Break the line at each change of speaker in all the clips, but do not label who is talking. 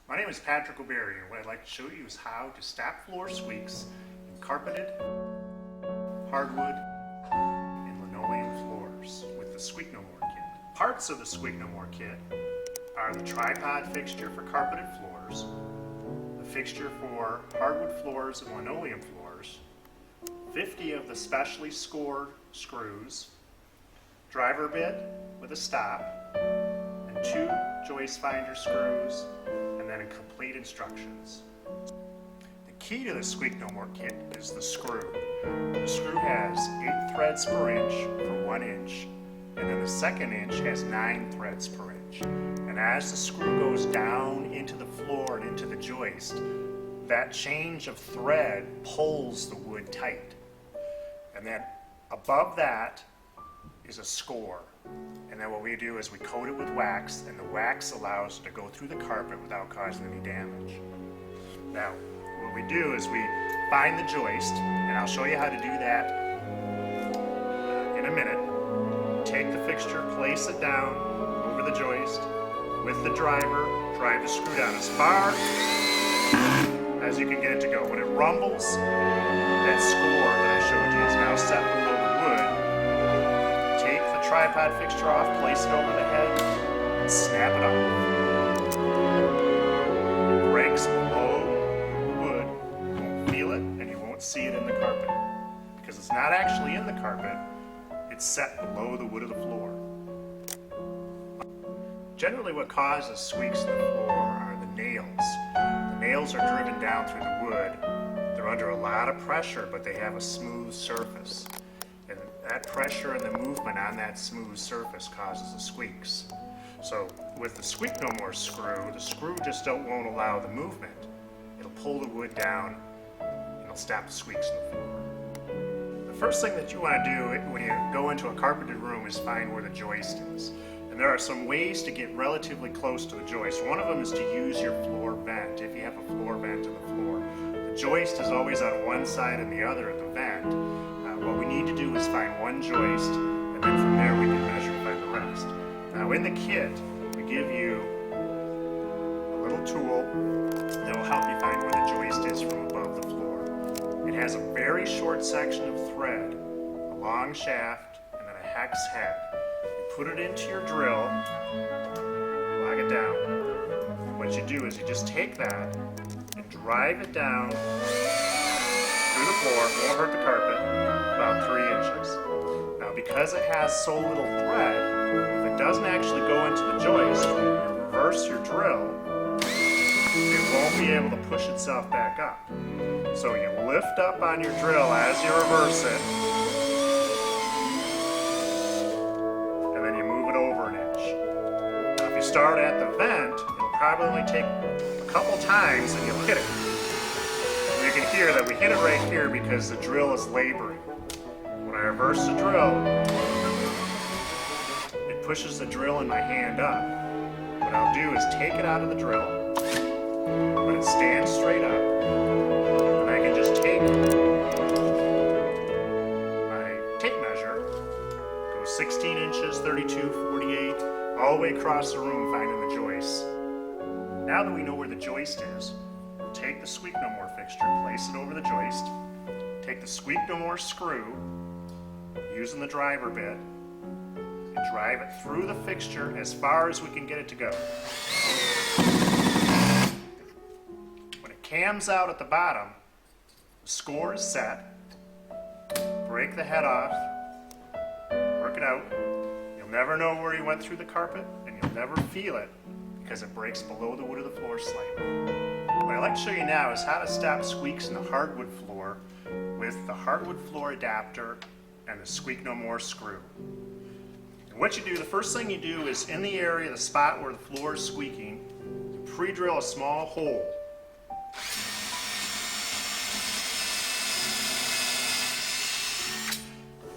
My name is Patrick O'Berry, and what I'd like to show you is how to stop floor squeaks in carpeted, hardwood, and linoleum floors with the Squeak No More kit. Parts of the Squeak No More kit are the tripod fixture for carpeted floors, the fixture for hardwood floors and linoleum floors, 50 of the specially scored screws, driver bit with a stop, and 2 joist finder screws, and then complete instructions. The key to the Squeak No More kit is the screw. The screw has 8 threads per inch for 1 inch, and then the second inch has 9 threads per inch. And as the screw goes down into the floor and into the joist, that change of thread pulls the wood tight. And then above that is a score. And then what we do is we coat it with wax, and the wax allows it to go through the carpet without causing any damage. Now, what we do is we find the joist, and I'll show you how to do that in a minute. Take the fixture, place it down over the joist with the driver, drive the screw down as far as you can get it to go. When it rumbles, that score that I showed you is now set below the wood. Take the tripod fixture off, place it over the head, and snap it off. It breaks below the wood. You won't feel it, and you won't see it in the carpet. Because it's not actually in the carpet, it's set below the wood of the floor. Generally what causes squeaks in the floor are the nails. The nails are driven down through the wood. They're under a lot of pressure, but they have a smooth surface. And that pressure and the movement on that smooth surface causes the squeaks. So with the Squeak No More screw, the screw just won't allow the movement. It'll pull the wood down, and it'll stop the squeaks in the floor. The first thing that you want to do when you go into a carpeted room is find where the joist is. And there are some ways to get relatively close to the joist. One of them is to use your floor vent, if you have a floor vent in the floor. The joist is always on one side and the other at the vent. What we need to do is find one joist, and then from there we can measure and find the rest. Now in the kit, we give you a little tool that will help you find where the joist is from above the floor. It has a very short section of thread, a long shaft, and then a hex head. You put it into your drill, lock it down. What you do is you just take that and drive it down through the floor, it won't hurt the carpet, about 3 inches. Now because it has so little thread, if it doesn't actually go into the joist, when you reverse your drill, it won't be able to push itself back up. So you lift up on your drill as you reverse it, and then you move it over an inch. Now if you start at the vent, it'll probably only take a couple times and you'll hit it. And you can hear that we hit it right here because the drill is laboring. When I reverse the drill, it pushes the drill in my hand up. What I'll do is take it out of the drill, but it stands straight up, and I can just take my tape measure, go 16 inches, 32, 48, all the way across the room finding the joist. Now that we know where the joist is, we'll take the Squeak No More fixture, place it over the joist, take the Squeak No More screw, using the driver bit, and drive it through the fixture as far as we can get it to go. When it cams out at the bottom, the score is set. Break the head off, work it out. You'll never know where you went through the carpet, and you'll never feel it because it breaks below the wood of the floor slightly. What I'd like to show you now is how to stop squeaks in the hardwood floor with the hardwood floor adapter and the Squeak No More screw. And what you do, the first thing you do is in the area, the spot where the floor is squeaking, you pre-drill a small hole.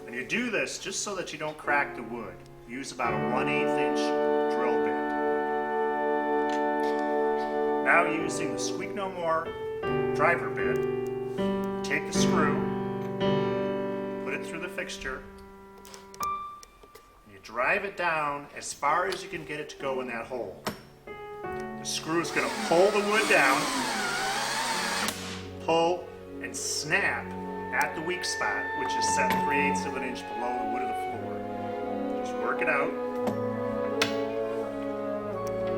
And you do this just so that you don't crack the wood. Use about a 1/8 inch drill bit. Now using the Squeak No More driver bit, take the screw, put it through the fixture, and you drive it down as far as you can get it to go in that hole. The screw is going to pull the wood down, pull, and snap at the weak spot, which is set 3/8 of an inch below the wood of the floor. Just work it out.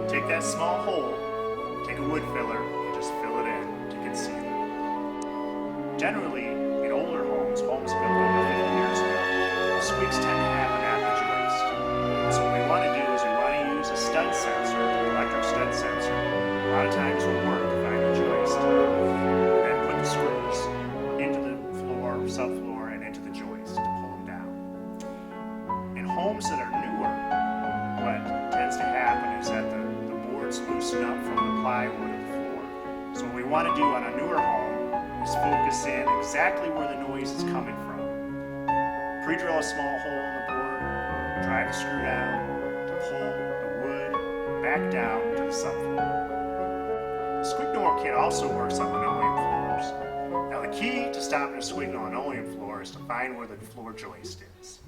Take that small hole, take a wood filler, and just fill it in to conceal it. Generally, in older homes built over 50 years ago, squeaks tend to have an at the joist. So what we want to do is we want to use a stud sensor, an electric stud sensor. A lot of times will work to find the joist. And then put the screws into the floor, subfloor, and into the joist to pull them down. In homes that are newer, what tends to happen is that the boards loosen up from the plywood of the floor. So what we want to do on a newer home is focus in exactly where the noise is coming from. Pre-drill a small hole in the board, drive the screw down to pull the wood back down to the subfloor. The squeak no more kit also works on linoleum floors. Now the key to stopping a squeak on a linoleum floor is to find where the floor joist is.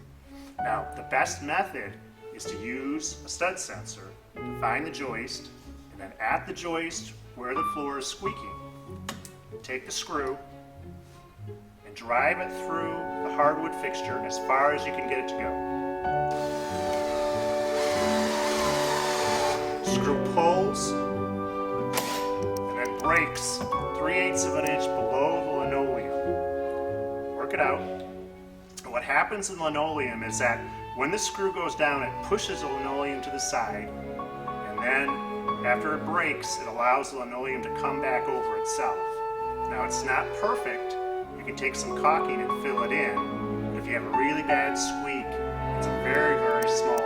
Now the best method is to use a stud sensor to find the joist, and then at the joist where the floor is squeaking, take the screw and drive it through the hardwood fixture as far as you can get it to go. Screw pulls and then breaks 3/8 of an inch below the linoleum. Work it out. And what happens in linoleum is that when the screw goes down, it pushes the linoleum to the side, and then after it breaks, it allows the linoleum to come back over itself. Now it's not perfect. You can take some caulking and fill it in, but if you have a really bad squeak, it's a very, very small